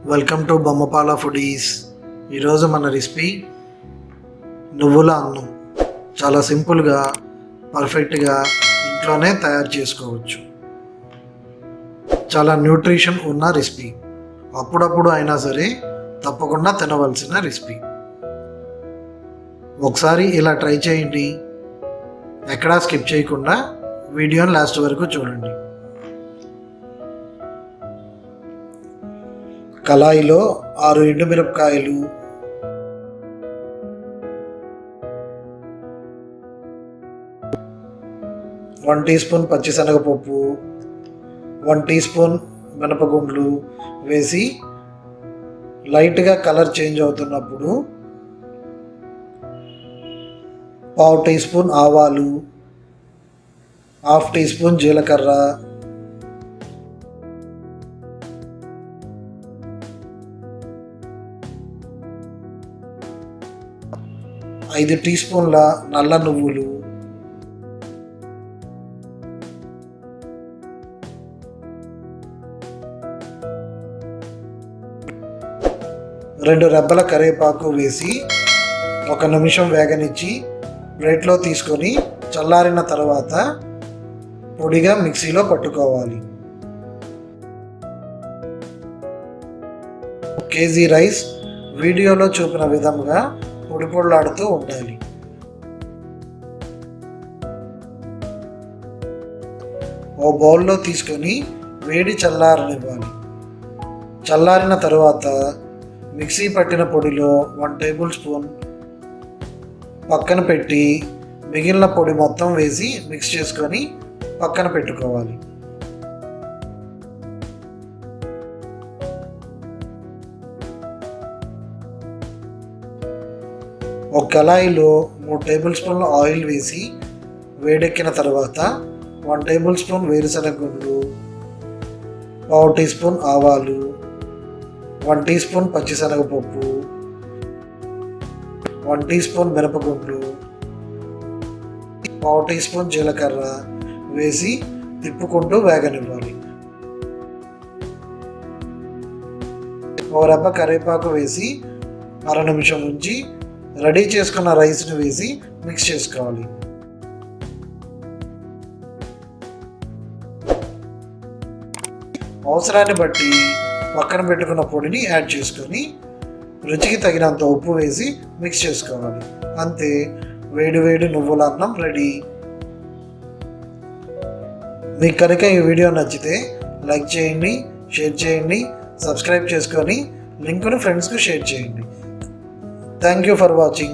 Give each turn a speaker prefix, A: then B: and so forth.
A: Welcome to Bommapala foodies. ఈరోజు మన recipe నువ్వుల అన్నం. చాలా సింపుల్గా పర్ఫెక్ట్గా ఇంట్లోనే తయారు చేసుకోవచ్చు. చాలా న్యూట్రిషన్ ఉన్న రెసిపీ. అప్పుడప్పుడు అయినా సరే తప్పకుండా తినవలసిన రెసిపీ. ఒకసారి ఇలా ట్రై చేయండి. ఎక్కడా స్కిప్ చేయకుండా వీడియోని లాస్ట్ వరకు చూడండి. కళాయిలో 6 ఎండుమిరపకాయలు, 1 టీ స్పూన్ పచ్చిశనగపప్పు, 1 టీ స్పూన్ మినపగుండ్లు వేసి లైట్గా కలర్ చేంజ్ అవుతున్నప్పుడు 1/2 టీ స్పూన్ ఆవాలు, 1/2 టీ స్పూన్ జీలకర్ర, 5 టీ స్పూన్ల నల్ల నువ్వులు, 2 రెబ్బల కరివేపాకు వేసి 1 నిమిషం వేగనిచ్చి ప్లేట్లో తీసుకొని చల్లారిన తర్వాత పొడిగా మిక్సీలో పట్టుకోవాలి. 1 కేజీ రైస్ వీడియోలో చూపిన విధంగా పొడి పొడిలాడుతూ ఉండాలి. ఓ బౌల్లో తీసుకొని వేడి చల్లారనివ్వాలి. చల్లారిన తర్వాత మిక్సీ పట్టిన పొడిలో 1 టేబుల్ స్పూన్ పక్కన పెట్టి మిగిలిన పొడి మొత్తం వేసి మిక్స్ చేసుకొని పక్కన పెట్టుకోవాలి. ఒక కళాయిలో 3 టేబుల్ స్పూన్ల ఆయిల్ వేసి వేడెక్కిన తర్వాత 1 టేబుల్ స్పూన్ వేరుశనగ గుండ్లు, 1/2 టీ స్పూన్ ఆవాలు, 1 టీ స్పూన్ పచ్చిశనగపప్పు, 1 టీ స్పూన్ మినపగుండ్లు, 1/2 టీ స్పూన్ జీలకర్ర వేసి తిప్పుకుంటూ వేగనివ్వాలి. 1 రెబ్బ కరివేపాకు వేసి 1/2 నిమిషం ఉంచి రెడీ చేసుకున్న రైస్ని వేసి మిక్స్ చేసుకోవాలి. అవసరాన్ని బట్టి పక్కన పెట్టుకున్న పొడిని యాడ్ చేసుకొని రుచికి తగినంత ఉప్పు వేసి మిక్స్ చేసుకోవాలి. అంతే, వేడి వేడి నువ్వుల అన్నం రెడీ. మీకు కనుక ఈ వీడియో నచ్చితే లైక్ చేయండి, షేర్ చేయండి, సబ్స్క్రైబ్ చేసుకొని లింకును ఫ్రెండ్స్కి షేర్ చేయండి. Thank you for watching.